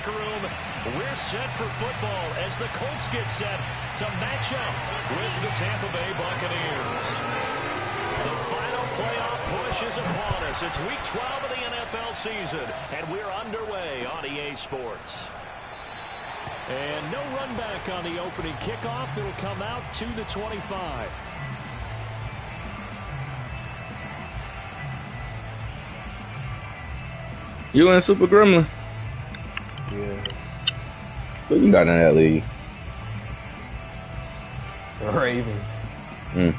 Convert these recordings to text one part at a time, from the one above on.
locker room. We're set for football as the Colts get set to match up with the Tampa Bay Buccaneers. The final playoff push is upon us. It's Week 12 of the NFL season, and we're underway on EA Sports. And no run back on the opening kickoff. It'll come out to the 25. You in Super Gremlin? Yeah. Who you got in that league? The Ravens. Hmm. Man,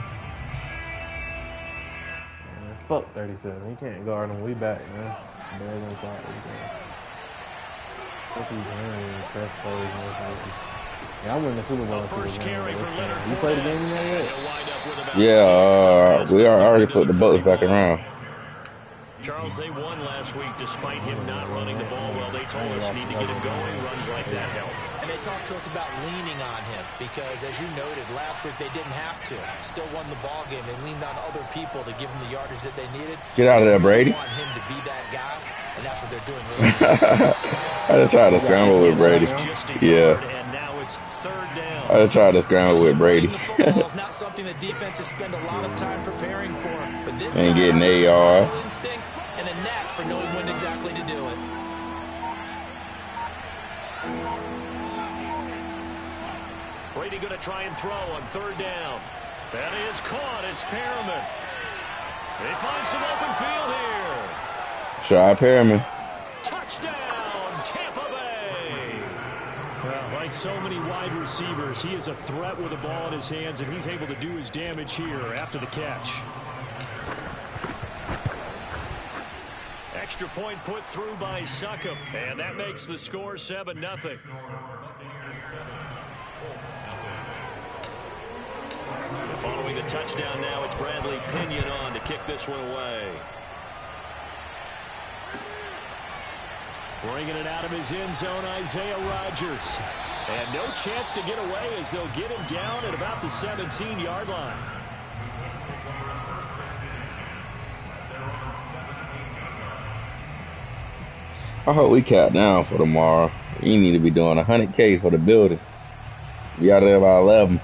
fuck 37. He can't guard him. We back, man. Better than thought. Fuck these Ravens. Best players. Yeah, I'm winning the Super Bowl. You played the game yet? Yeah, we already put the Bucks back around. Charles, they won last week despite him not running the ball well. They told us need to get him going. Runs like that help. And they talked to us about leaning on him because, as you noted, last week they didn't have to. Still won the ball game. They leaned on other people to give them the yardage that they needed. Get out of there, Brady. They want him to be that guy, and that's what they're doing. Really I just tried to scramble with Brady. Yeah. And now it's third down. I just tried to scramble with Brady. Football is not something that defenses spend a lot of time preparing for. But this ain't getting AR. AR. Instinct and a knack for knowing when exactly to do it. Brady going to try and throw on third down. That is caught. It's Perriman. They find some open field here. Shy Perriman. Touchdown, Tampa Bay. Well, like so many wide receivers, he is a threat with the ball in his hands, and he's able to do his damage here after the catch. Extra point put through by Succop, and that makes the score 7-0. Following the touchdown now, it's Bradley Pinion on to kick this one away. Bringing it out of his end zone, Isaiah Rodgers. And no chance to get away as they'll get him down at about the 17-yard line. I hope we cap down for tomorrow. You need to be doing 100K for the building. Be out there by 11.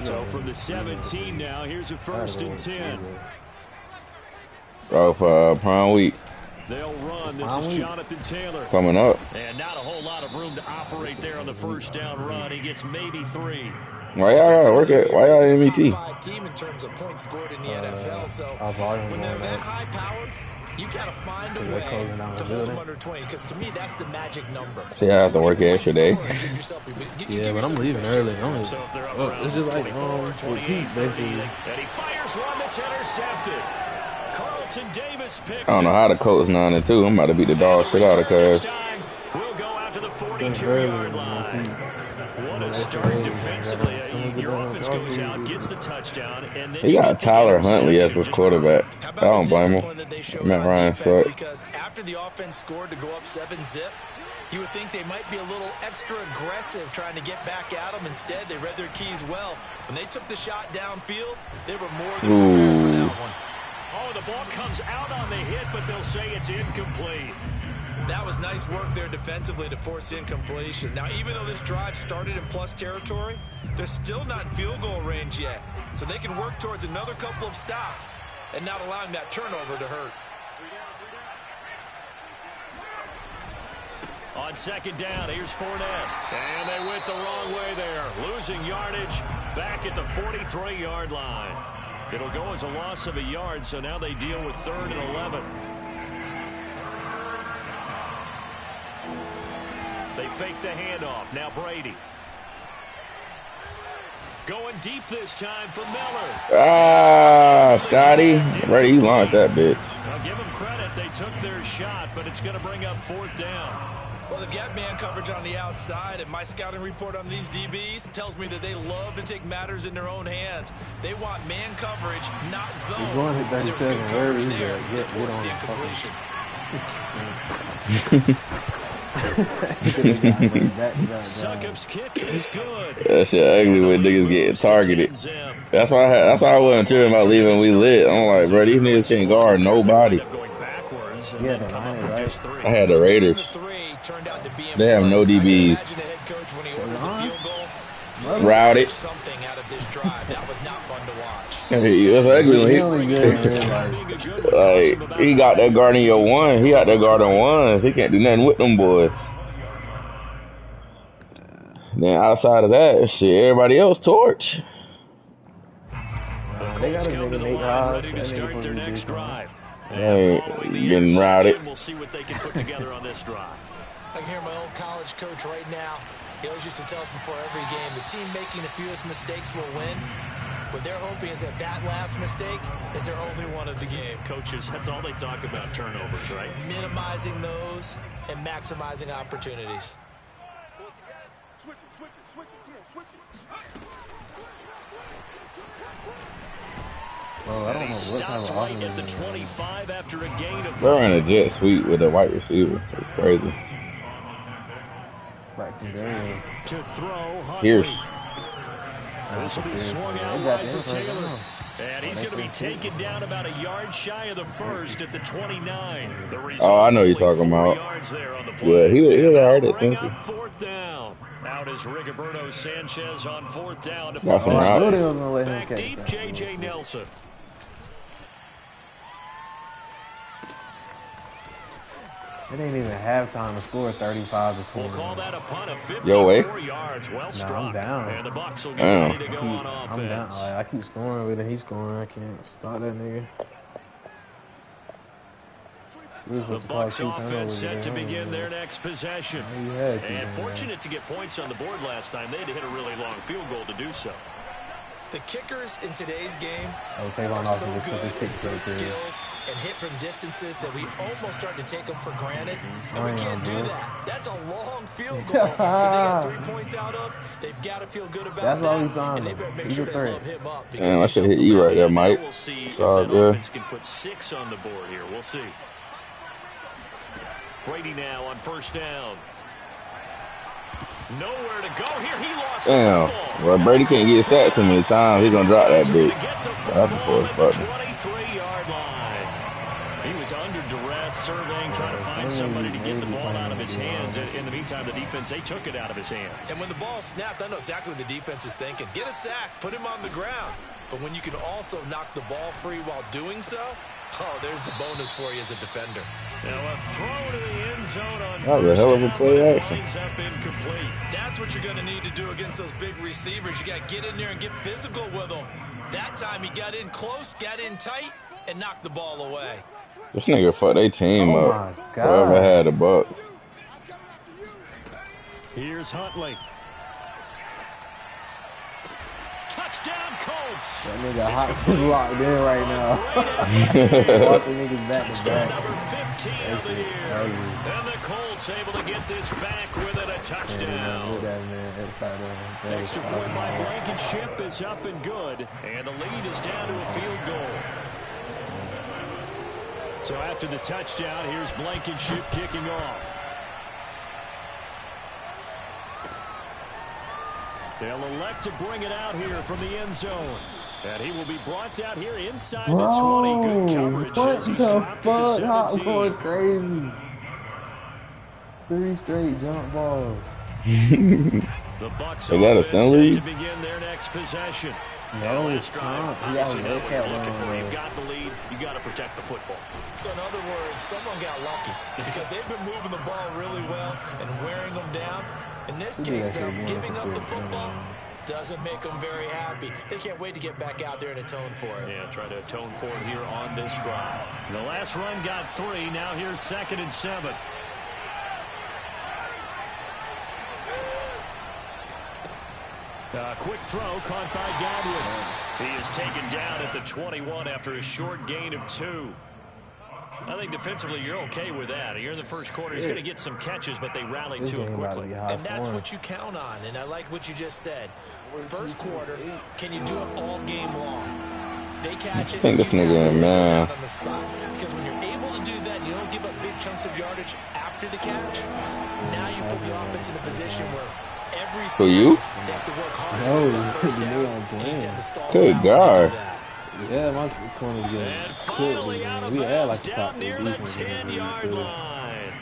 So from the 17 now, here's a 1st and 10. Oh, for Prime Week. They'll run. This is Jonathan Taylor. Coming up. And not a whole lot of room to operate there on the first down run. He gets maybe 3. Why y'all work at? Why y'all MET? Team in terms of points scored in the NFL. So when they're that high powered, you gotta find a way to hold them under 20. Because to me, that's the magic number. See, I have to work extra day. Yeah, but I'm leaving early. It's just like with Pete, basically. And he fires one that's intercepted. Carlton Davis picks. I don't know how the Colts 9-2. I'm about to beat the dog shit out of cuz. We'll go out to the 42-yard line. What a start defensively. Your offense goes out, gets the touchdown, and then he got Tyler Huntley as his quarterback. I don't blame him. Matt Ryan sucks. Because after the offense scored to go up 7-zip, you would think they might be a little extra aggressive trying to get back at them. Instead, they read their keys well. When they took the shot downfield, they were more than prepared for that one. Oh, the ball comes out on the hit, but they'll say it's incomplete. That was nice work there defensively to force incompletion. Now, even though this drive started in plus territory, they're still not in field goal range yet. So they can work towards another couple of stops and not allowing that turnover to hurt. On second down, here's Fournette. And they went the wrong way there. Losing yardage back at the 43-yard line. It'll go as a loss of a yard, so now they deal with 3rd and 11. They fake the handoff. Now Brady. Going deep this time for Miller. Ah, Scotty. Brady, you launched that bitch. I'll give them credit. They took their shot, but it's going to bring up 4th down. Well, they've got man coverage on the outside, and my scouting report on these DBs tells me that they love to take matters in their own hands. They want man coverage, not zone. And there was good coverage there. They forced the incompletion. Succop's kick is good. That shit ugly when niggas getting targeted. That's why I wasn't tripping about leaving. We lit. I'm like, bro, these niggas can't guard nobody. and then come up with just 3. I had the Raiders. They have no DBs. Routed. Something out of this drive. That was not fun to watch. Hey, it was ugly. Like, he got that guard in your one. He got that guard on ones. He can't do nothing with them boys. Then outside of that, shit, everybody else torch. They got to make ready to start their next drive. Hey, getting routed. We'll see what they can put together on this drive. I can hear my old college coach right now. He always used to tell us before every game, the team making the fewest mistakes will win. What they're hoping is that last mistake is their only one of the game. Coaches, that's all they talk about, turnovers, right? Minimizing those and maximizing opportunities. Well, I don't know what kind of right at the 25 after a gain of 5. They're in a jet sweep with a wide receiver. It's crazy. To throw, Pierce. This will be swung out wide for Taylor. And he's going to be taken down about a yard shy of the first at the 29. Oh, I know what you're talking about. Yeah, he was all right at Cincy. 4th down. Out is Rigoberto Sanchez on 4th down. Back deep, J.J. Nelson. It ain't even halftime to score 35 to 20. We'll call that a punt of 54 yards. Well struck. I'm down. And the Bucs will get ready to go on offense. I'm down. I keep scoring with it. He's scoring. I can't stop that nigga. The Bucs offense set to begin their next possession. And fortunate to get points on the board last time. They had to hit a really long field goal to do so. The kickers in today's game are so good and so skilled and hit from distances that we almost start to take them for granted. And we can't do that. That's a long field goal that they got 3 points out of. They've got to feel good about that. And they better make sure they love him up. Damn, I should hit you right there, Mike. We'll see if that offense can put 6 on the board here. We'll see. Brady now on 1st down. Nowhere to go here. He lost. Damn. Well, Brady can't get sacked too many times. He's going to drop that bitch. That's a force button. 23-yard line. He was under duress, surveying, trying to find somebody to get the ball out of his hands. In the meantime, the defense, they took it out of his hands. And when the ball snapped, I know exactly what the defense is thinking. Get a sack. Put him on the ground. But when you can also knock the ball free while doing so, oh, there's the bonus for you as a defender. Now a throw to the end zone on that was a hell of a play action. Up incomplete. That's what you're going to need to do against those big receivers. You got to get in there and get physical with them. That time he got in close, got in tight, and knocked the ball away. This nigga fucked their team up. Whoever had the Bucs. Here's Huntley. Touchdown, Colts. That nigga hot locked in right now. Walking niggas back to back. Number 15 of the year. And the Colts able to get this back with it, a touchdown. Extra point by Blankenship is up and good. And the lead is down to a field goal. So after the touchdown, here's Blankenship kicking off. They'll elect to bring it out here from the end zone. And he will be brought out here inside the 20. Good coverage as he's dropped at the 17. Going crazy. 3 straight jump balls. The Bucs offense set to begin their next possession. No, it's not. Obviously, that's what you're looking for. You've got the lead. You've got to protect the football. So, in other words, someone got lucky because they've been moving the ball really well and wearing them down. In this case, though, giving up the football doesn't make them very happy. They can't wait to get back out there and atone for it. Yeah, try to atone for it here on this drive. The last run got 3. Now here's 2nd and 7. Quick throw caught by Godwin. He is taken down at the 21 after a short gain of 2. I think defensively you're okay with that. You're in the first quarter. He's going to get some catches, but they rallied to him quickly. And that's what you count on. And I like what you just said. First quarter, can you do it all game long? They catch it. I think this nigga, man. On the spot. Because when you're able to do that, you don't give up big chunks of yardage after the catch. Now you put the offense in a position where every series they have to work hard. Good God. Yeah, my corner's getting And cooked. finally out of We had bounds like the down top near the defense in the 10-yard league, too. line.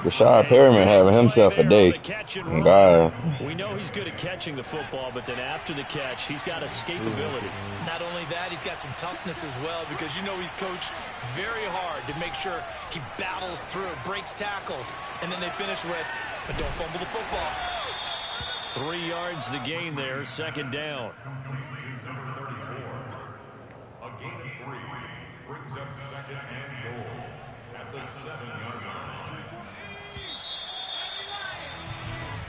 Rashad Perriman having himself a day. Oh, God. We know he's good at catching the football, but then after the catch, he's got escapability. Not only that, he's got some toughness as well, because you know he's coached very hard to make sure he battles through, breaks tackles, and then they finish with, but don't fumble the football. 3 yards the gain there, second down. A gain of 3 brings up second and goal at the 7-yard line.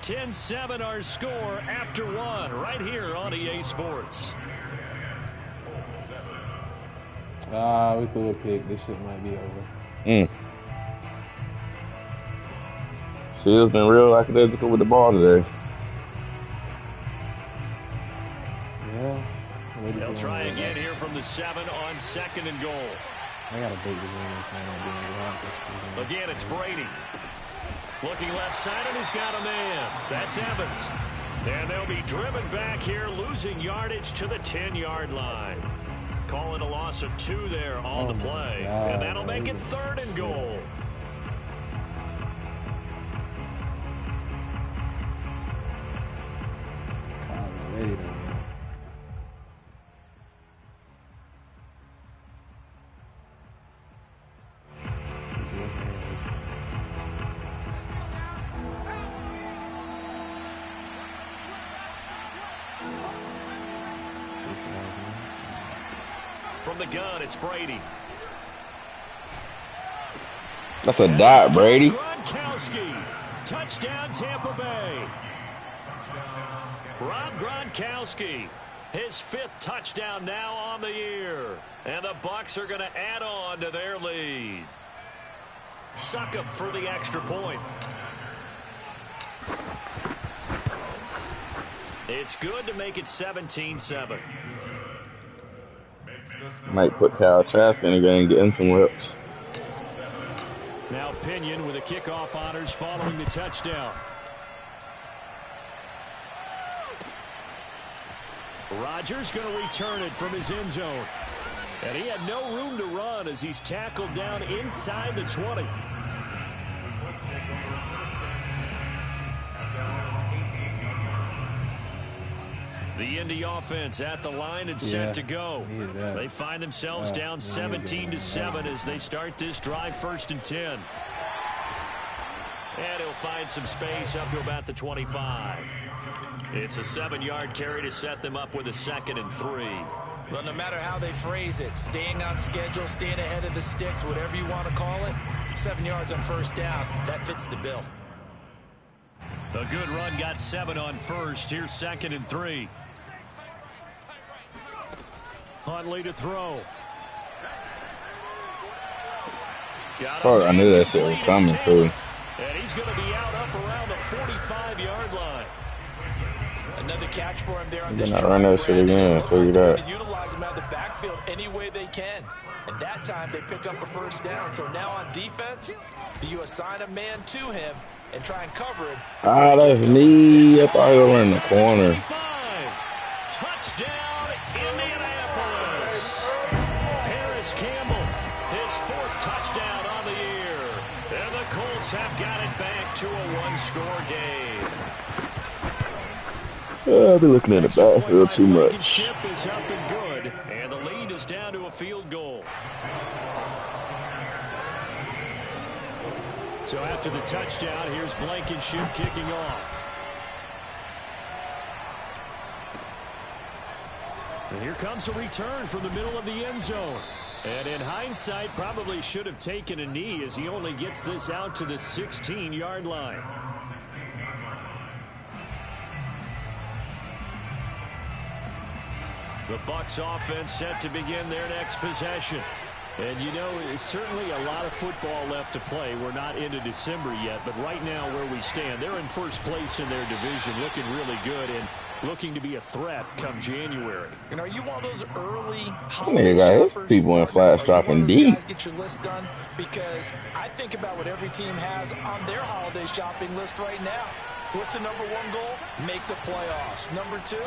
10-7 our score after 1 right here on EA Sports. We threw a pick. This shit might be over. Shield's been real lackadaisical with the ball today. Yeah. They'll try again here from the 7 on second and goal. I got a big game. Again, it's Brady. Looking left side, and he's got a man. That's Evans. And they'll be driven back here, losing yardage to the 10-yard line. Calling a loss of 2 there on the play. And that'll make it third and goal. Ready to From the gun, it's Brady. That's a dot, Brady. Gronkowski. Touchdown, Tampa Bay. Rob Gronkowski. His 5th touchdown now on the year. And the Bucs are going to add on to their lead. Succop for the extra point. It's good to make it 17-7. Might put Kyle Trask in again and get him some reps. Now Pinion with the kickoff honors following the touchdown. Rodgers going to return it from his end zone. And he had no room to run as he's tackled down inside the 20. The Indy offense at the line and set to go. They find themselves down 17-7 as they start this drive, 1st and 10. And he'll find some space up to about the 25. It's a 7-yard carry to set them up with a 2nd and 3. Well, no matter how they phrase it, staying on schedule, staying ahead of the sticks, whatever you want to call it, 7 yards on 1st down, that fits the bill. A good run got 7 on 1st. Here's 2nd and 3. Huntley to throw. Oh, I knew that shit was coming too. And he's going to be out up around the 45-yard line. Another catch for him there on They're this not run that shit again. Figure like that. Utilize him out of the backfield any way they can. And that time they pick up a 1st down. So now on defense, do you assign a man to him and try and cover him? Ah, that's me. I thought he was in the corner. Touchdown, Indianapolis. Paris Campbell, his 4th touchdown on the year. And the Colts have got it back to a 1-score game. I've been looking at the backfield too much. Ship is up and good, and the lead is down to a field goal. So after the touchdown, here's Blankenship kicking off. And here comes a return from the middle of the end zone. And in hindsight, probably should have taken a knee as he only gets this out to the 16-yard line. The Bucs offense set to begin their next possession. And, you know, it's certainly a lot of football left to play. We're not into December yet, but right now where we stand, they're in 1st place in their division, looking really good and looking to be a threat come January. And are you one of those early holiday shoppers? People in flats dropping deep. Get your list done, because I think about what every team has on their holiday shopping list right now. What's the #1 goal? Make the playoffs. #2,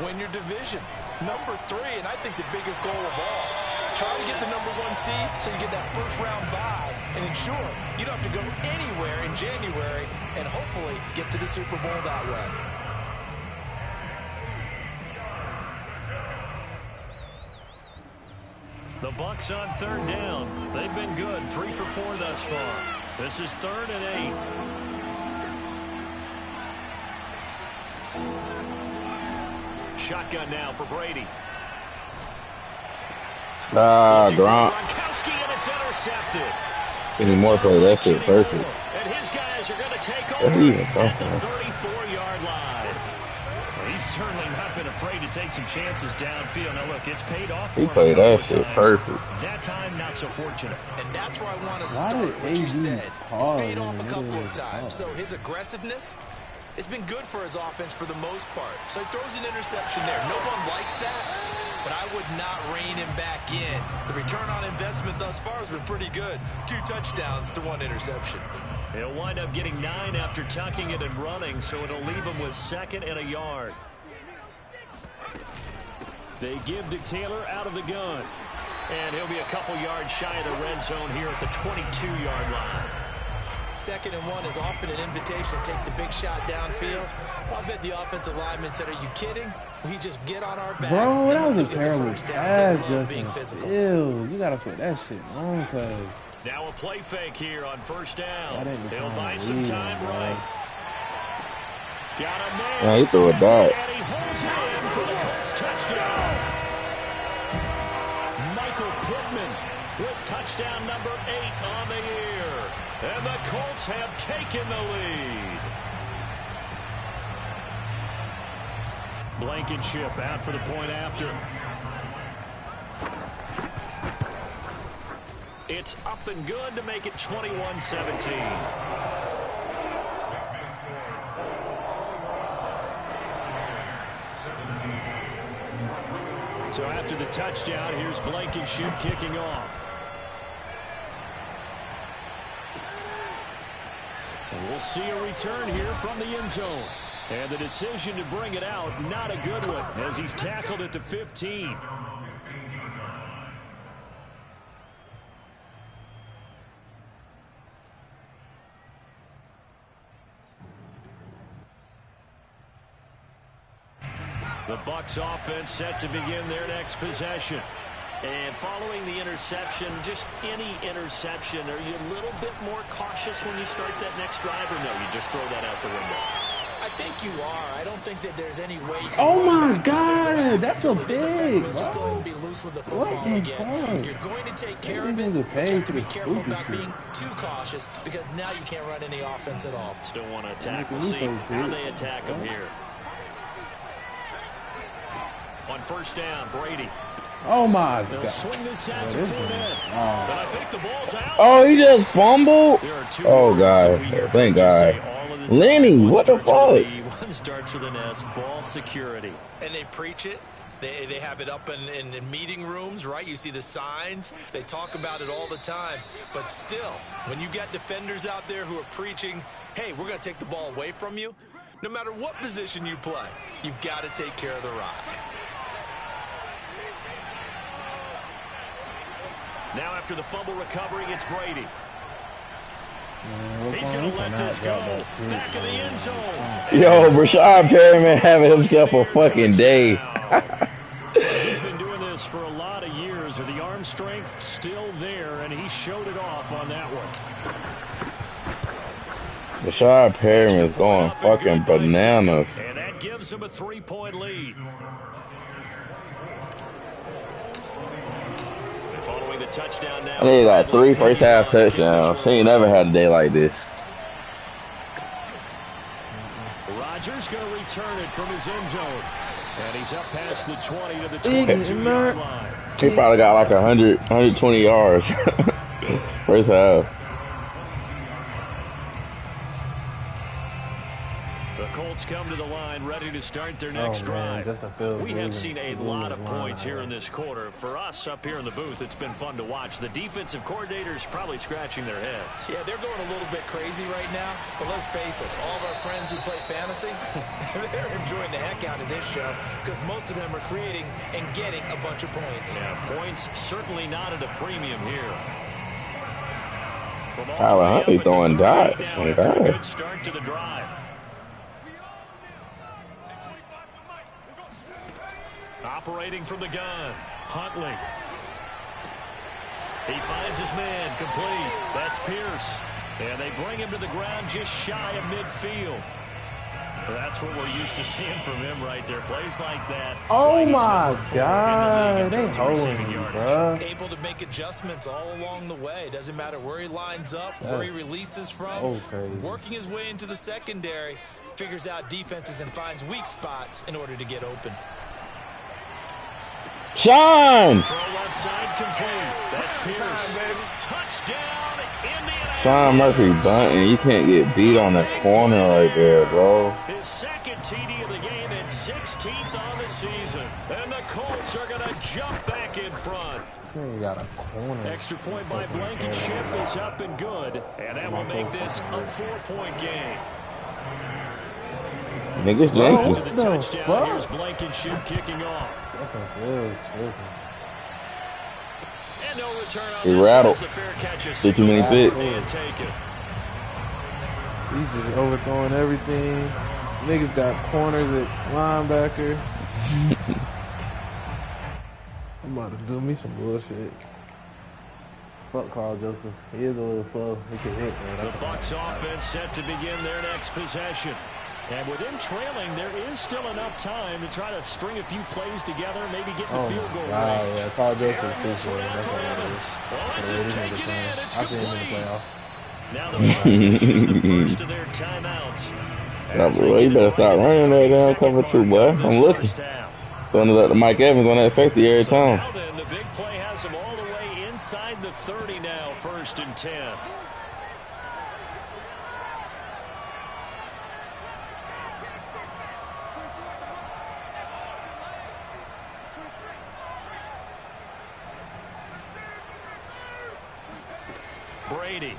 Win your division. Number 3, and I think the biggest goal of all. Try to get the number 1 seed so you get that first round bye and ensure you don't have to go anywhere in January and hopefully get to the Super Bowl that way. The Bucs on 3rd down. They've been good, 3 for 4 thus far. This is 3rd and 8. Shotgun now for Brady. Gronk. Gronkowski, and it's intercepted. Any more play? That shit perfect. And his guys are going to take over at the 34-yard line. He's certainly not been afraid to take some chances downfield. Now, look, it's paid off for him. He played that shit perfect. That time, not so fortunate. And that's where I want to start what you said. It's paid off a couple of times. So his aggressiveness, it's been good for his offense for the most part. So he throws an interception there. No one likes that, but I would not rein him back in. The return on investment thus far has been pretty good. 2 touchdowns to 1 interception. He'll wind up getting 9 after tucking it and running, so it'll leave him with 2nd and a yard. They give to Taylor out of the gun. And he'll be a couple yards shy of the red zone here at the 22-yard line. 2nd and 1 is often an invitation to take the big shot downfield. I bet the offensive lineman said, "Are you kidding? We just get on our backs." Bro, that was a terrible pass, Justin. Ew, you gotta put that shit on, cuz. Now a play fake here on 1st down. They'll buy some time right. Got a man. Yeah, he threw a dart. And he holds it in for the Colts touchdown. Michael Pittman with touchdown number 8 on the year. And the Colts have taken the lead. Blankenship out for the point after. It's up and good to make it 21-17. So after the touchdown, here's Blankenship kicking off. And we'll see a return here from the end zone. And the decision to bring it out, not a good one, as he's tackled at the 15. The Bucs offense set to begin their next possession. And following the interception, just any interception, are you a little bit more cautious when you start that next drive, or no, you just throw that out the window? I think you are. I don't think that there's any way you Oh my God, that's a big. Just go ahead and be loose with the football again. You're going to take care of it. You have to be careful about being too cautious, because now you can't run any offense at all. Still want to attack. We'll see how they attack him here. On 1st down, Brady. Oh my They'll God. swing this out to Fournette. But I think the ball's out. Oh, he just fumbled. Oh God, thank God. Lenny, what the fuck? One starts with an S, ball security. And they preach it. They have it up in meeting rooms, right? You see the signs. They talk about it all the time. But still, when you got defenders out there who are preaching, hey, we're going to take the ball away from you, no matter what position you play, you've got to take care of the rock. Now after the fumble recovery, it's Brady. He's going to let this go. Back in the end zone. Yo, Rashad Perriman having himself a fucking day. He's been doing this for a lot of years. The arm strength still there, and he showed it off on that one. Rashad Perriman is going fucking bananas. And that gives him a 3-point lead. Following the touchdown now. I think he got 3 first-half touchdowns. He ain't never had a day like this. Rodgers going to return it from his end zone. And he's up past the 20 to the 22-yard line. He probably got like 120 yards. First half. The Colts come to the line ready to start their next drive. We have seen a lot of points here in this quarter. For us up here in the booth, it's been fun to watch. The defensive coordinators probably scratching their heads. Yeah, they're going a little bit crazy right now. But let's face it, all of our friends who play fantasy, they're enjoying the heck out of this show because most of them are creating and getting a bunch of points. Yeah, points certainly not at a premium here. Tyler Huntley throwing dots. Good start to the drive. Operating from the gun, Huntley. He finds his man, complete. That's Pierce. And they bring him to the ground just shy of midfield. That's what we're used to seeing from him right there. Plays like that. Oh my God. They holding him, bro. Able to make adjustments all along the way. Doesn't matter where he lines up, where he releases from. Okay. Working his way into the secondary. Figures out defenses and finds weak spots in order to get open. Sean! Throw left side complete. That's Pierce. Touchdown, Indianapolis. Sean Murphy bunting. You can't get beat on the corner right there, bro. His second TD of the game and 16th on the season. And the Colts are going to jump back in front. You got a corner. Extra point by Blankenship is up and good. And that will make this a 4-point game. Niggas To janky. the touchdown. Here's Blankenship kicking off. And no return on He this. rattled. It's a fair catch. Did too many picks. And take it. He's just overthrowing everything. Niggas got corners at linebacker. I'm about to do me some bullshit. Fuck Carl Joseph. He is a little slow. He can hit, man. The Bucs offense set to begin their next possession. And with him trailing, there is still enough time to try to string a few plays together, maybe get the field goal range. Yeah, Carl Joseph too for him. That's what it is. Well, this is taken in. It's I see him in the complete. playoff. Now the Bucs use the first of their timeouts. Nah, bro, you better start running that down cover two, boy. I'm looking. Throwing it up to Mike Evans on that safety every time. Now then, the big play has him all the way inside the 30 now, 1st and 10. Brady.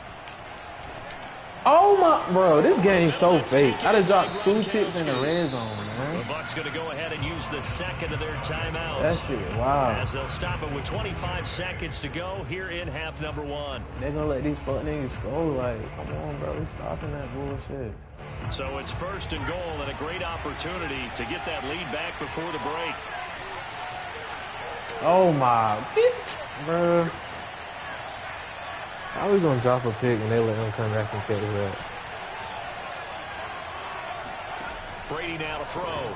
Oh my, bro, this game's so fake. I just dropped 2 picks in the red zone, The man. Bucs going to go ahead and use the second of their timeouts. That shit, wow. As they'll stop it with 25 seconds to go here in half number 1. They're gonna let these fuck niggas go. Like, come on, bro, we stopping that bullshit. So it's 1st and goal and a great opportunity to get that lead back before the break. Oh my, bro. How we gonna drop a pick and they let him come back and catch that? Brady now to throw.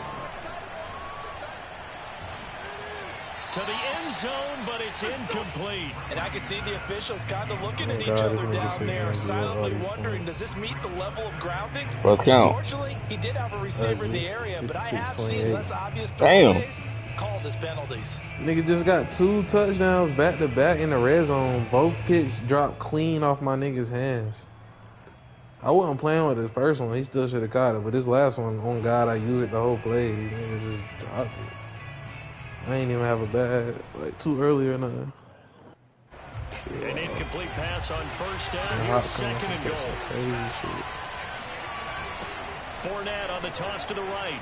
To the end zone, but it's incomplete. And I can see the officials kind of looking at Oh, each God, other this down nigga there, gonna do silently all these wondering, points. does this meet the level of grounding? Let's count. Unfortunately, he did have a receiver in the area, but I have seen 56-28. less obvious Damn. plays called as penalties. Nigga just got 2 touchdowns back to back in the red zone. Both picks dropped clean off my nigga's hands. I wasn't playing with the first one. He still should have caught it. But this last one, on God, I used it the whole play. These niggas just dropped it. I ain't even have a bad, like, too early or nothing. An incomplete pass on 1st down. Here's 2nd and goal. Crazy shit. Fournette on the toss to the right.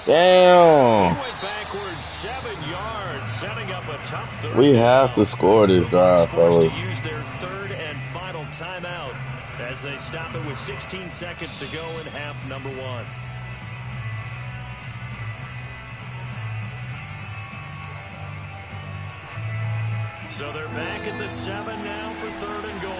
Damn. He went backwards 7 yards, setting up a tough third. We have to score this drive, Forced fellas. to use their 3rd and final timeout as they stop it with 16 seconds to go in half number 1. So they're back at the 7 now for 3rd and goal.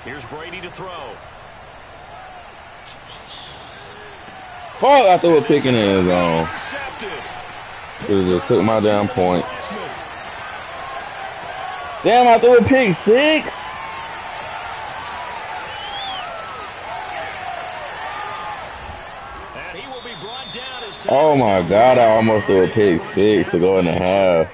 Here's Brady to throw. Fuck, I threw a pick in the end zone. Intercepted. Could've just took my damn point. Damn, I threw a pick 6. And he brought down as Oh my God, I almost threw a pick six to go in the half.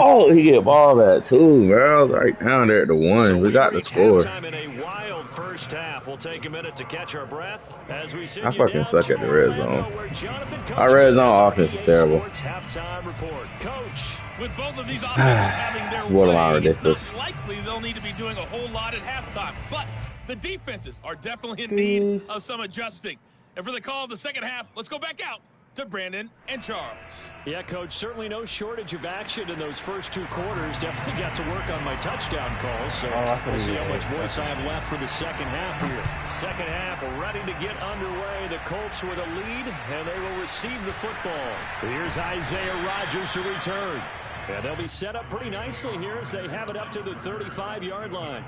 Oh, he get ball back too, bro. Right down there at the one. So we got the reached score. halftime in a wild first half. We'll take a minute to catch our breath as we send I you fucking down suck to at the red Orlando, zone. where Jonathan Our red zone Coachman has our offense is EA terrible. Sports halftime report. Coach, with both of these offenses having their It's borderline way, it's ridiculous. not likely they'll need to be doing a whole lot at halftime. But the defenses are definitely in need of some adjusting. And for the call of the second half, let's go back out to Brandon and Charles. Yeah, Coach, certainly no shortage of action in those first two quarters. Definitely got to work on my touchdown calls, so we'll see how much voice I have left for the second half here. Second half ready to get underway. The Colts with a lead, and they will receive the football. Here's Isaiah Rodgers to return. And they'll be set up pretty nicely here as they have it up to the 35-yard line.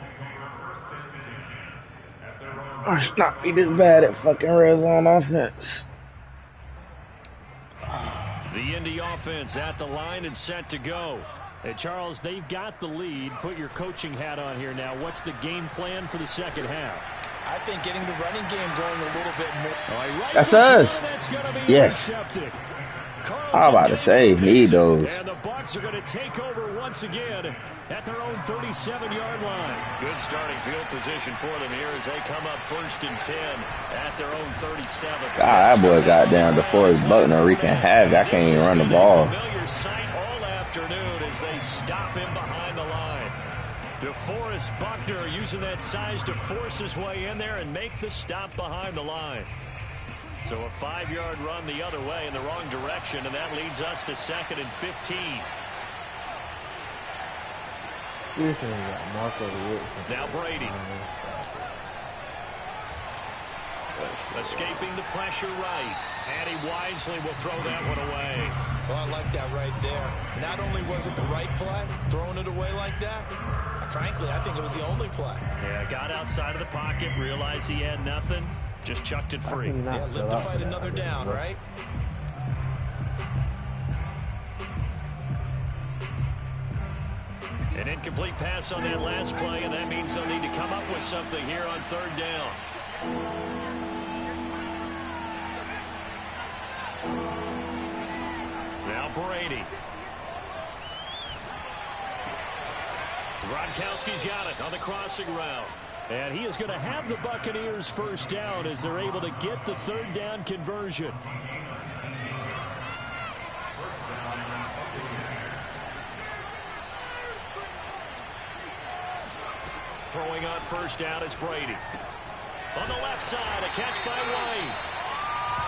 I should not be this bad at fucking red zone offense. The Indy offense at the line and set to go. Hey, Charles, they've got the lead. Put your coaching hat on here now. What's the game plan for the second half? I think getting the running game going a little bit more. Right, That's us. That's gonna be Yes. intercepted. I'm about to say, need those. And the Bucs are going to take over once again at their own 37-yard line. Good starting field position for them here as they come up 1st and 10 at their own 37. God, that boy got down before his Buckner wreaking havoc. I can't even run the ball. Familiar sight all afternoon as they stop him behind the line. DeForest Buckner using that size to force his way in there and make the stop behind the line. So a 5-yard run the other way in the wrong direction, and that leads us to 2nd and 15. Now Brady. Escaping the pressure right. And he wisely will throw that one away. Well, I like that right there. Not only was it the right play, throwing it away like that, frankly, I think it was the only play. Yeah, got outside of the pocket, realized he had nothing, just chucked it free. Yeah, live to fight another down, right? An incomplete pass on that last play, and that means they'll need to come up with something here on 3rd down. Now Brady. Gronkowski's got it on the crossing route. And he is going to have the Buccaneers 1st down as they're able to get the 3rd down conversion. Throwing on 1st down is Brady. On the left side, a catch by White.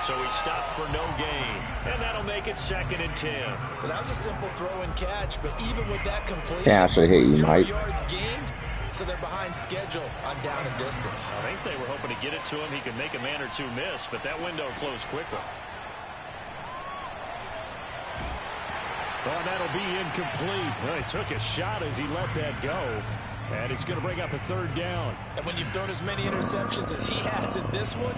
So he stopped for no gain. And that'll make it 2nd and 10. Well, that was a simple throw and catch, but even with that completion, Yeah, I should hit you, 0 Mike. yards gained, so they're behind schedule on down and distance. I think they were hoping to get it to him. He could make a man or two miss, but that window closed quickly. Oh, that'll be incomplete. Well, he took a shot as he let that go. And it's going to bring up a 3rd down. And when you've thrown as many interceptions as he has in this one,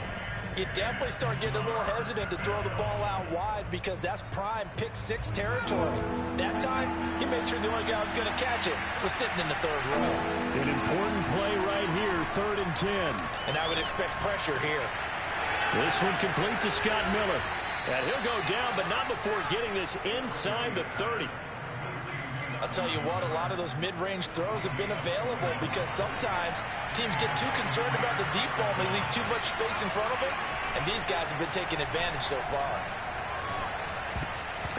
you definitely start getting a little hesitant to throw the ball out wide because that's prime pick-6 territory. That time, he made sure the only guy who was going to catch it was sitting in the 3rd row. An important play right here, 3rd and 10. And I would expect pressure here. This one complete to Scott Miller. And he'll go down, but not before getting this inside the 30. I'll tell you what, a lot of those mid-range throws have been available because sometimes teams get too concerned about the deep ball and they leave too much space in front of them, and these guys have been taking advantage so far.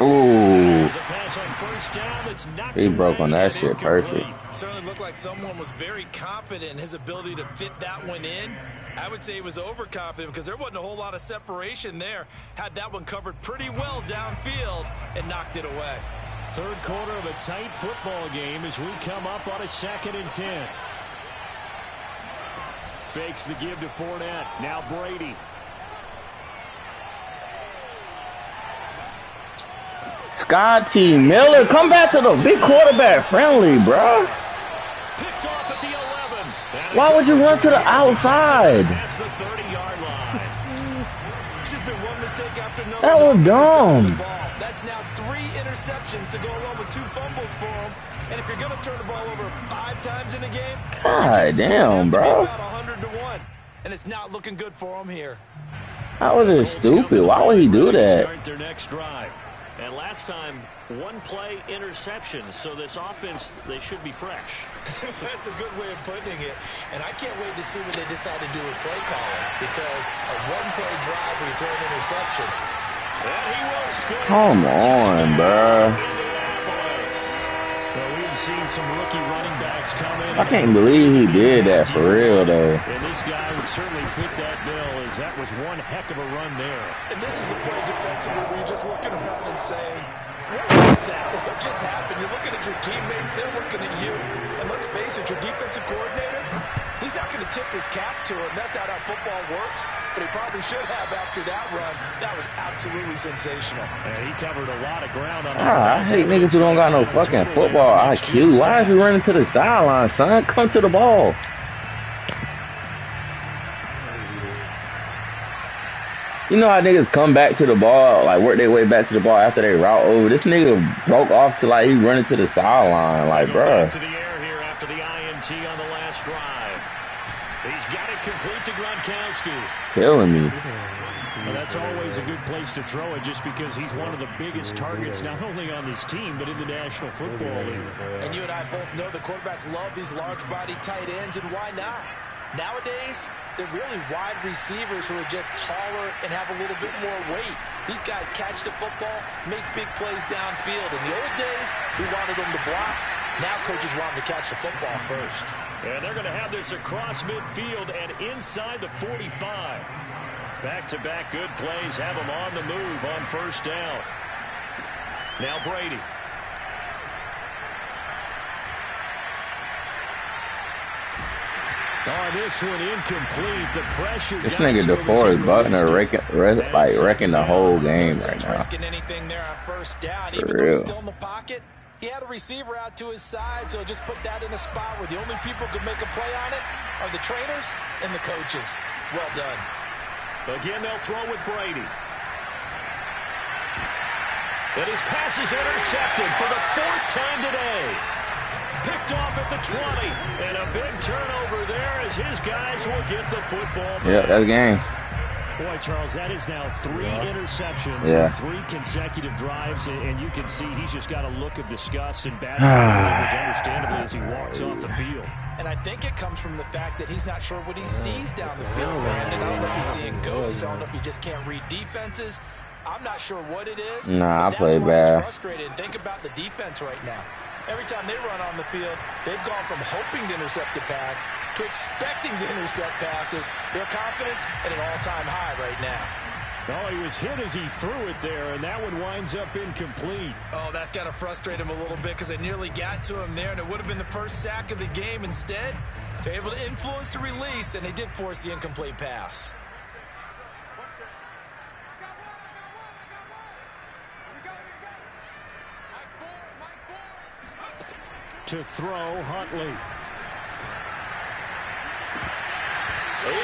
Ooh. There's a pass on 1st down that's knocked He broke on that away shit and incomplete. perfect. Certainly looked like someone was very confident in his ability to fit that one in. I would say he was overconfident because there wasn't a whole lot of separation there. Had that one covered pretty well downfield and knocked it away. 3rd quarter of a tight football game as we come up on a 2nd and 10. Fakes the give to Fournette. Now Brady. Scotty Miller, come back to the big quarterback friendly, bro. Picked off at the 11. Why would you run to the outside? Past the 30-yard line. It's just been one mistake after another. That was dumb. That's now 3 interceptions to go along with 2 fumbles for him. And if you're going to turn the ball over 5 times in a game, God damn, bro. about 100 to 1. And it's not looking good for him here. How was it stupid? Why would he do that? Start their next drive. And last time, one play interception. So this offense, they should be fresh. That's a good way of putting it. And I can't wait to see what they decide to do with play calling. Because a one-play drive where you throw an interception. And he will score. Come on, bro. Well, we've seen some rookie running backs come in. I can't believe he did that for real, though. And this guy would certainly fit that bill, as that was one heck of a run there. And this is a play defensively where you're just looking around and saying, what was that? What just happened? You're looking at your teammates. They're looking at you. And let's face it, your defensive coordinator, he's not going to tip his cap to him. That's not how football works. But he probably should have after that run. That was absolutely sensational. And he covered a lot of ground on I hate niggas who don't got no fucking football IQ. Why is he running to the sideline, son? Come to the ball. You know how niggas come back to the ball, like work their way back to the ball after they route over? This nigga broke off to like he running to the sideline, like, bruh. To the air here after the INT on the last drive. He's got it complete to Gronkowski. Killing me. Well, that's always a good place to throw it, just because he's one of the biggest targets, not only on this team, but in the National Football League. And you and I both know the quarterbacks love these large-body tight ends, and why not? Nowadays, they're really wide receivers who are just taller and have a little bit more weight. These guys catch the football, make big plays downfield. In the old days, we wanted them to block. Now coaches want them to catch the football first. And they're going to have this across midfield and inside the 45. Back-to-back good plays have them on the move on first down. Now Brady. Oh, this one incomplete. The pressure. This nigga DeForest Buckner wrecking the whole game right now. Anything there on first down, For even though real. he's still in the pocket. He had a receiver out to his side, so just put that in a spot where the only people who can make a play on it are the trainers and the coaches. Well done. Again, they'll throw with Brady. And his pass is intercepted for the fourth time today. Picked off at the 20. And a big turnover there as his guys will get the football back. Yeah, that's a game. Boy, Charles, that is now 3 interceptions Yeah. in 3 consecutive drives, and you can see he's just got a look of disgust and bad language, understandably, as he walks off the field. And I think it comes from the fact that he's not sure what he sees down the field, Brandon. I don't know if he's seeing ghosts. I don't know if he just can't read defenses. I'm not sure what it is. Nah, I but play that's why bad. he's frustrated. And think about the defense right now. Every time they run on the field, they've gone from hoping to intercept a pass to expecting to intercept passes. Their confidence at an all-time high right now. Oh, he was hit as he threw it there, and that one winds up incomplete. Oh, that's got to frustrate him a little bit because they nearly got to him there, and it would have been the first sack of the game. Instead, they're able to influence the release, and they did force the incomplete pass. To throw, Huntley.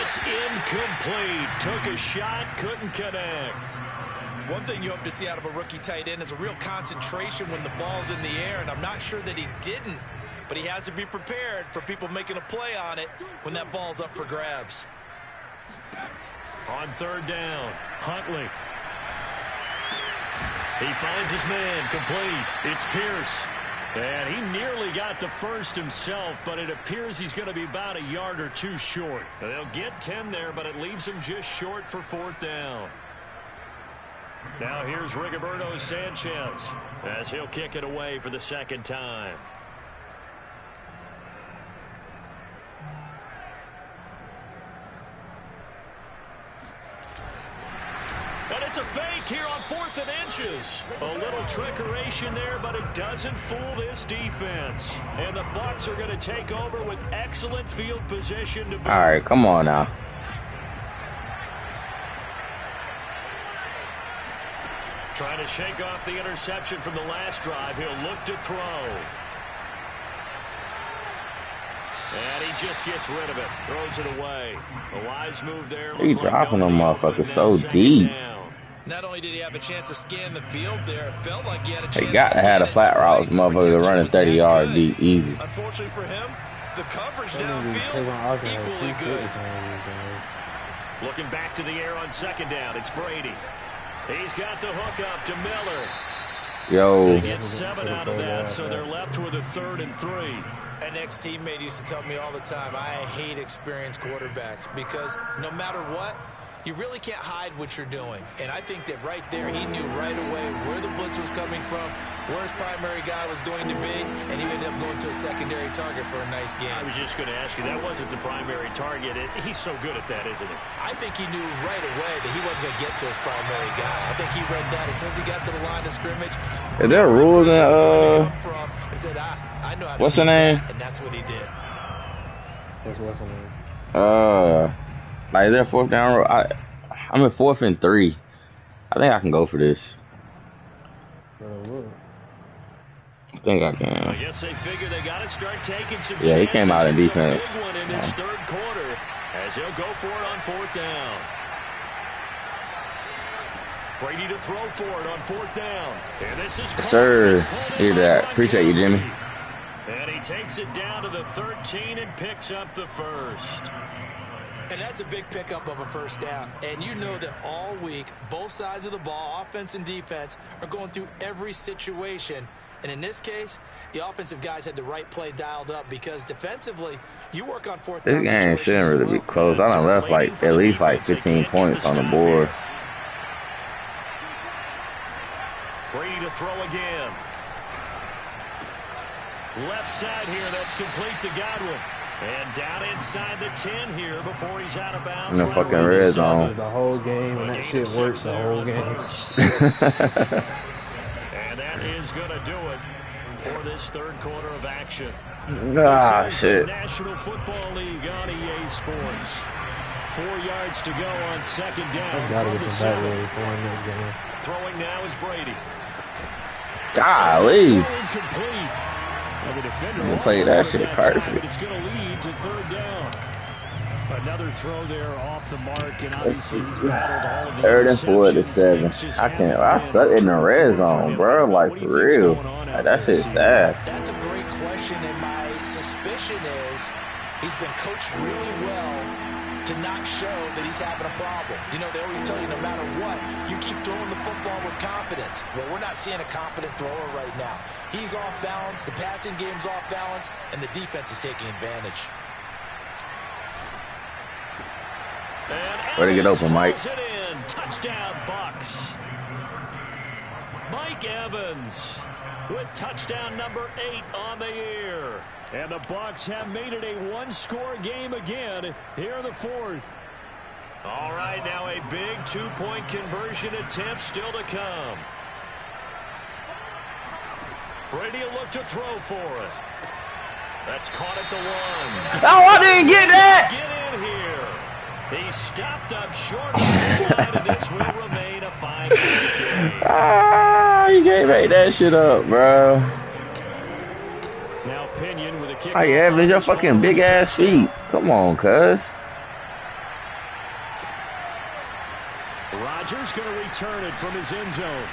It's incomplete. Took a shot, couldn't connect. One thing you hope to see out of a rookie tight end is a real concentration when the ball's in the air, and I'm not sure that he didn't, but he has to be prepared for people making a play on it when that ball's up for grabs. On third down, Huntley. He finds his man, complete. It's Pierce. And he nearly got the first himself, but it appears he's going to be about a yard or 2 short. They'll get 10 there, but it leaves him just short for fourth down. Now here's Rigoberto Sanchez as he'll kick it away for the second time. And it's a fake here on 4th and inches. A little trickeration there, but it doesn't fool this defense. And the Bucs are going to take over with excellent field position to. All right, come on now. Trying to shake off the interception from the last drive. He'll look to throw. And he just gets rid of it. Throws it away. A wise move there. He dropping them motherfuckers so deep. Not only did he have a chance to scan the field there, it felt like he had a chance They got to have a flat route, motherfucker, running 30 yards deep, easy. Unfortunately for him, the coverage downfield equally good. Looking back to the air on second down. It's Brady. He's got the hook up to Miller. Yo. They get 7 out of that, so they're left with a 3rd and 3. An ex-teammate used to tell me all the time, I hate experienced quarterbacks because no matter what, you really can't hide what you're doing. And I think that right there, he knew right away where the blitz was coming from, where his primary guy was going to be, and he ended up going to a secondary target for a nice game. I was just going to ask you, that wasn't the primary target. He's so good at that, isn't he? I think he knew right away that he wasn't going to get to his primary guy. I think he read that as soon as he got to the line of scrimmage. Is there rules in and said, I know how to what's the name? And that's what he did. What's the name? Like, is there 4th down row? I'm in 4th and 3. I think I can go for this. I think I can. I guess they figure they got to start taking some chances. He came out in defense. Big one in this 3rd quarter as he'll go for it on 4th down. Brady to throw for it on 4th down. And this is yes, sir. Hear that. Appreciate you, Jimmy. And he takes it down to the 13 and picks up the 1st. And that's a big pickup of a 1st down. And you know that all week, both sides of the ball, offense and defense, are going through every situation. And in this case, the offensive guys had the right play dialed up because defensively, you work on 4th down. This game shouldn't really be close. I done left like at least like 15 points on the board. Brady to throw again. Left side here, that's complete to Godwin. And down inside the 10 here before he's out of bounds. In the fucking red zone. The whole game, and that shit works the whole game. And that is going to do it for this 3rd quarter of action. Ah, shit. National Football League on EA Sports. 4 yards to go on 2nd down. Gotta get some back really for him this game. Throwing now is Brady. Golly. Complete. I'm play that shit perfect. It's going to lead to 3rd down. Another throw there off the mark, and obviously he's battled all of the 3rd and 4 to 7. I suck in the red zone, bro. Like, for real. Like, that shit's sad. That's a great question, and my suspicion is he's been coached really well to not show that he's having a problem. You know, they always tell you no matter what, you keep throwing the football with confidence. Well, we're not seeing a confident thrower right now. He's off balance, the passing game's off balance, and the defense is taking advantage. Way to get open, Mike. Touchdown, Bucks. Mike Evans with touchdown number 8 on the year. And the Bucks have made it a 1-score game again here in the 4th. All right, now a big 2-point conversion attempt still to come. Brady will look to throw for it. That's caught at the 1. Oh, I didn't get that! Get in here. He stopped up short of the line, and this will remain a 5-point game. Ah, you can't make that shit up, bro. Now Pinion with a kick. Oh, yeah, but your fucking big ass feet. Come on, cuz. Rodgers going to return it from his end zone.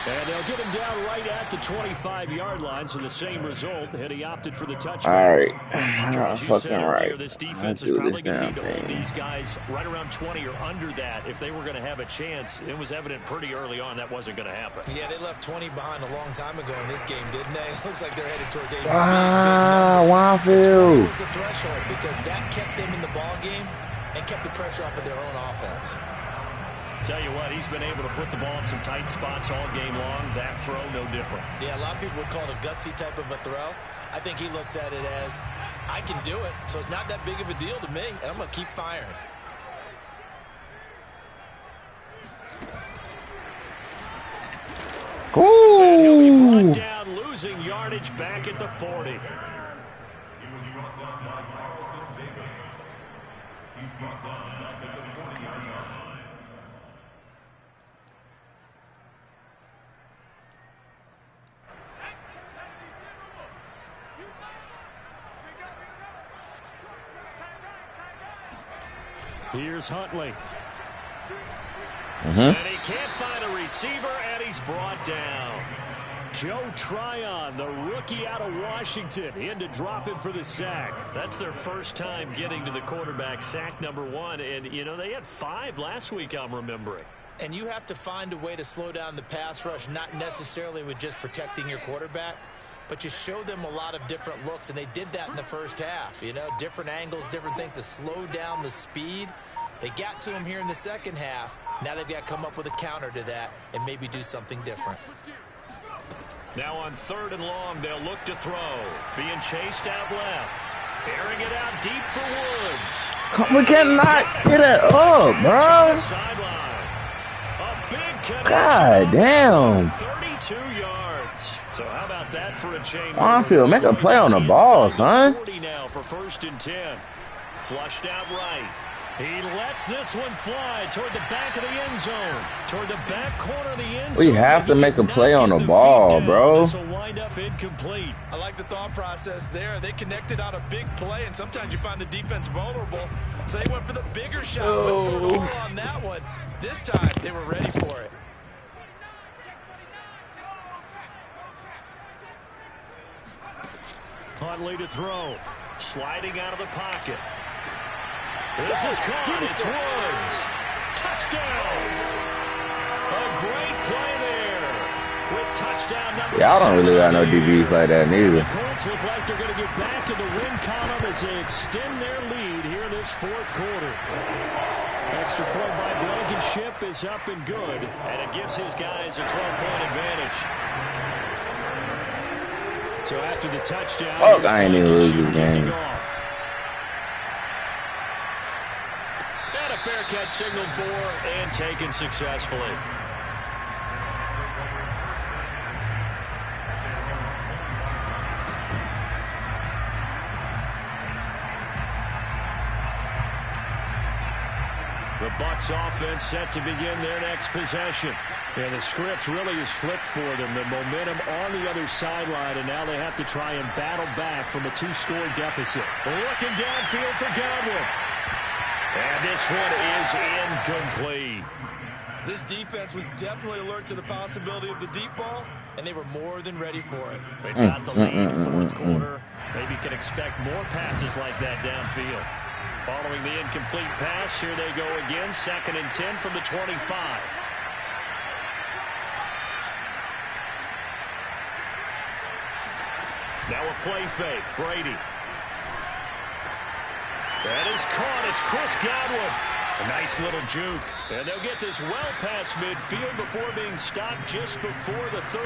And they'll get him down right at the 25-yard line, so the same result had he opted for the touchdown. All right. As you said earlier, this defense is probably going to need to hold thing. these guys right around 20 or under that if they were going to have a chance. It was evident pretty early on that wasn't going to happen. Yeah, they left 20 behind a long time ago in this game, didn't they? It looks like they're headed towards a big Waffle. It was the threshold because that kept them in the ball game and kept the pressure off of their own offense. Tell you what, he's been able to put the ball in some tight spots all game long. That throw, no different. Yeah, a lot of people would call it a gutsy type of a throw. I think he looks at it as, I can do it, so it's not that big of a deal to me, and I'm going to keep firing. Ooh. And he'll be brought down, losing yardage back at the 40. He was brought down by Carlton Davis. He's brought down back at the 40-yard line. Here's Huntley. Mm-hmm. And he can't find a receiver, and he's brought down. Joe Tryon, the rookie out of Washington, in to drop him for the sack. That's their first time getting to the quarterback, sack number 1. And, you know, they had 5 last week, I'm remembering. And you have to find a way to slow down the pass rush, not necessarily with just protecting your quarterback, but you show them a lot of different looks, and they did that in the first half. You know, different angles, different things to slow down the speed. They got to him here in the second half. Now they've got to come up with a counter to that and maybe do something different. Now on 3rd and long, they'll look to throw. Being chased out left. Airing it out deep for Woods. We cannot get it up, bro. God damn. 32 yards. So how about that for a chain? Armfield, make a play on the ball, son. 40 now for 1st and 10. Flushed out right. He lets this one fly toward the back of the end zone. Toward the back corner of the end zone. We have to make a play on the ball, bro. This will wind up incomplete. I like the thought process there. They connected on a big play, and sometimes you find the defense vulnerable. So they went for the bigger shot. Went for it all on that one. This time, they were ready for it. Huntley to throw. Sliding out of the pocket. This is caught. It's Woods. Touchdown. A great play there. With touchdown number 7. Y'all don't really got no DBs like that neither. The Colts look like they're going to get back in the win column as they extend their lead here in this 4th quarter. Extra point by Blankenship is up and good, and it gives his guys a 12-point advantage. So after the touchdown, I ain't even lose this game. And a fair catch signaled for and taken successfully. The Bucs offense set to begin their next possession. And the script really is flipped for them. The momentum on the other sideline, and now they have to try and battle back from a 2-score deficit. Looking downfield for Gremlin. And this one is incomplete. This defense was definitely alert to the possibility of the deep ball, and they were more than ready for it. They've got the lead 4th quarter. Maybe can expect more passes like that downfield. Following the incomplete pass, here they go again. 2nd and 10 from the 25. Now a play fake. Brady. That is caught. It's Chris Godwin. A nice little juke. And they'll get this well past midfield before being stopped just before the 35.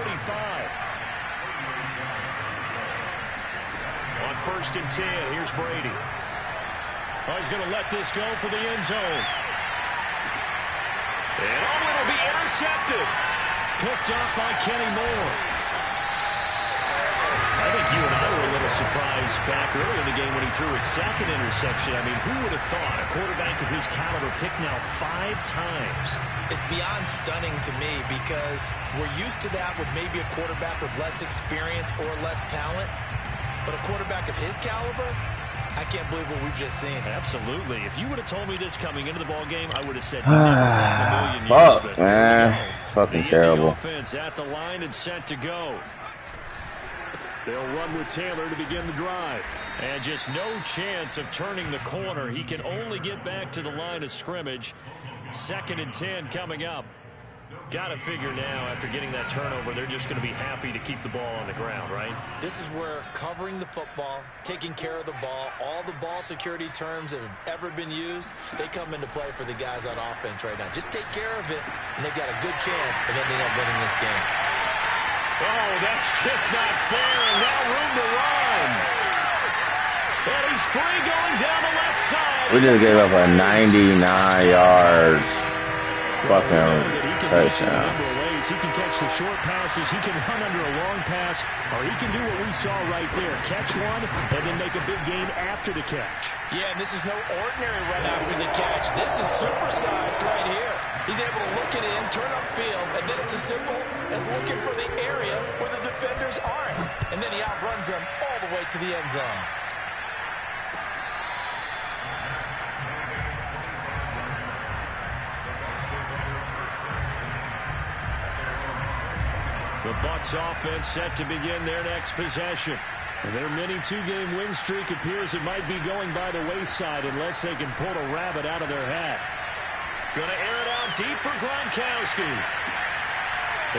On 1st and 10, here's Brady. Oh, he's going to let this go for the end zone. And it'll be intercepted. Picked up by Kenny Moore. I think you and I were a little surprised back early in the game when he threw his 2nd interception. I mean, who would have thought a quarterback of his caliber picked now 5 times? It's beyond stunning to me because we're used to that with maybe a quarterback with less experience or less talent. But a quarterback of his caliber, I can't believe what we've just seen. Absolutely. If you would have told me this coming into the ball game, I would have said never in a million years. Fuck, man. Fucking terrible. Offense at the line and set to go. They'll run with Taylor to begin the drive. And just no chance of turning the corner. He can only get back to the line of scrimmage. 2nd and 10 coming up. Got to figure now, after getting that turnover, they're just going to be happy to keep the ball on the ground, right? This is where covering the football, taking care of the ball, all the ball security terms that have ever been used, they come into play for the guys on offense right now. Just take care of it, and they've got a good chance of ending up winning this game. Oh, that's just not fair, and now room to run. And he's free going down the left side. We just gave up a 99-yard fucking touchdown. He can catch the short passes, he can run under a long pass, or he can do what we saw right there. Catch one and then make a big gain after the catch. Yeah, and this is no ordinary run after the catch. This is supersized right here. He's able to look it in, turn upfield, and then it's as simple as looking for the area where the defenders aren't. And then he outruns them all the way to the end zone. The Bucs offense set to begin their next possession. And their mini two-game win streak appears it might be going by the wayside unless they can pull a rabbit out of their hat. Going to air it out deep for Gronkowski.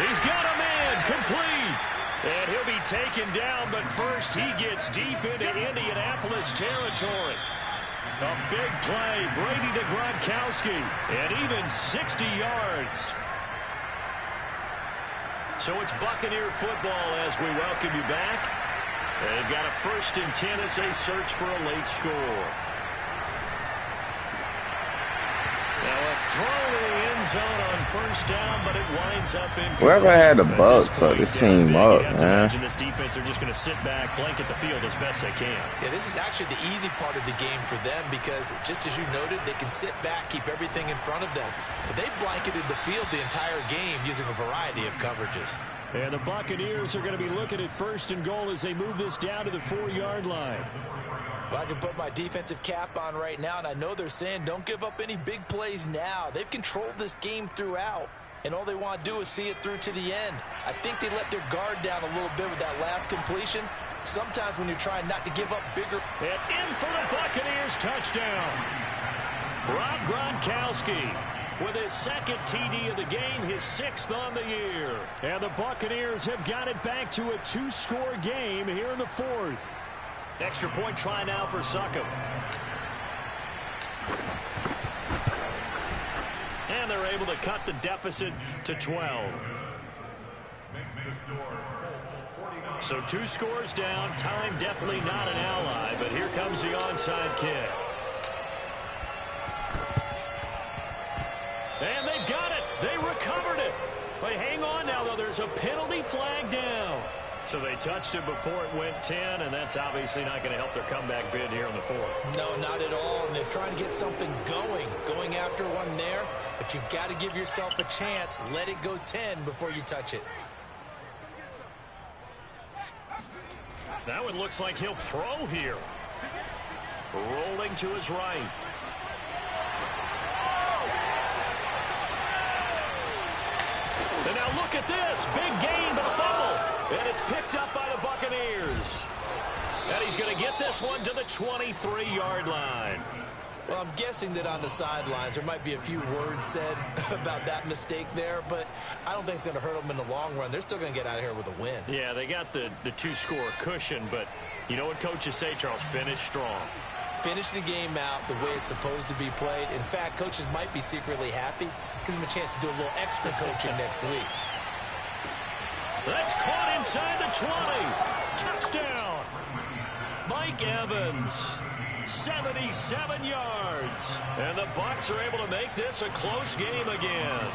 He's got a man complete. And he'll be taken down, but first he gets deep into Indianapolis territory. A big play, Brady to Gronkowski, and even 60 yards. So it's Buccaneer football as we welcome you back. They've got a 1st and 10 as they search for a late score. Now a throw to the end zone on 1st down, but it winds up in. Whoever had the Bucs fuck this team up, man. Imagine this defense, they're just going to sit back, blanket the field as best they can. Yeah, this is actually the easy part of the game for them because, just as you noted, they can sit back, keep everything in front of them. But they blanketed the field the entire game using a variety of coverages. And the Buccaneers are going to be looking at 1st and goal as they move this down to the 4-yard line. Well, I can put my defensive cap on right now, and I know they're saying don't give up any big plays now. They've controlled this game throughout, and all they want to do is see it through to the end. I think they let their guard down a little bit with that last completion. Sometimes when you're trying not to give up bigger. And in for the Buccaneers touchdown. Rob Gronkowski with his 2nd TD of the game, his 6th on the year. And the Buccaneers have got it back to a 2-score game here in the 4th. Extra point try now for Succop. And they're able to cut the deficit to 12. So 2 scores down. Time definitely not an ally, but here comes the onside kick. And they've got it. They recovered it. But hang on now, though. There's a penalty flag down. So they touched it before it went 10, and that's obviously not going to help their comeback bid here in the 4th. No, not at all. And they're trying to get something going after one there. But you've got to give yourself a chance. Let it go 10 before you touch it. That one looks like he'll throw here. Rolling to his right. And now look at this. Big gain, but a fumble. And it's picked up by the Buccaneers. And he's going to get this one to the 23-yard line. Well, I'm guessing that on the sidelines there might be a few words said about that mistake there, but I don't think it's going to hurt them in the long run. They're still going to get out of here with a win. Yeah, they got the 2-score cushion, but you know what coaches say, Charles? Finish strong. Finish the game out the way it's supposed to be played. In fact, coaches might be secretly happy. Gives them a chance to do a little extra coaching next week. That's caught inside the 20. Touchdown. Mike Evans. 77 yards. And the Bucs are able to make this a close game again.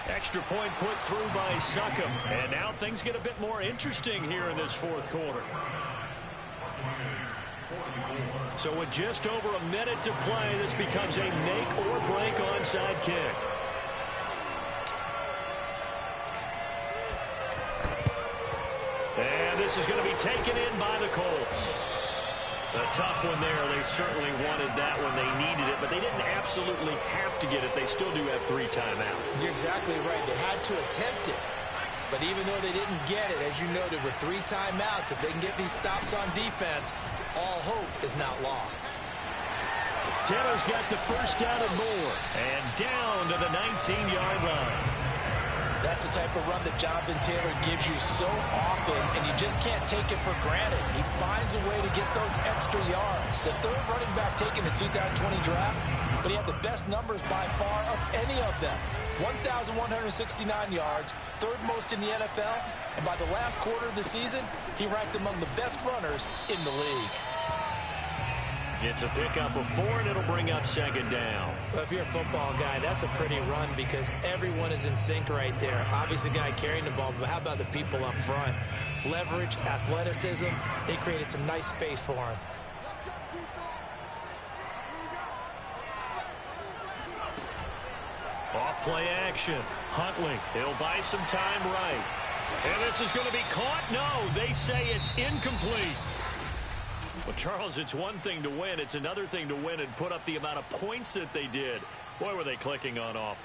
Extra point put through by Succop. And now things get a bit more interesting here in this 4th quarter. So with just over a minute to play, this becomes a make or break onside kick. And this is going to be taken in by the Colts. A tough one there. They certainly wanted that when they needed it, but they didn't absolutely have to get it. They still do have 3 timeouts. You're exactly right. They had to attempt it. But even though they didn't get it, as you noted, with 3 timeouts, if they can get these stops on defense, all hope is not lost. Taylor's got the 1st down and more. And down to the 19-yard line. That's the type of run that Jonathan Taylor gives you so often, and you just can't take it for granted. He finds a way to get those extra yards. The 3rd running back taken in the 2020 draft, but he had the best numbers by far of any of them. 1,169 yards, 3rd most in the NFL, and by the last quarter of the season, he ranked among the best runners in the league. It's a pickup of 4, and it'll bring up 2nd down. Well, if you're a football guy, that's a pretty run because everyone is in sync right there. Obviously, the guy carrying the ball, but how about the people up front? Leverage, athleticism, they created some nice space for him. Off play action. Huntley, he'll buy some time right. And this is going to be caught? No, they say it's incomplete. Well, Charles, it's one thing to win. It's another thing to win and put up the amount of points that they did. Boy, were they clicking on offense.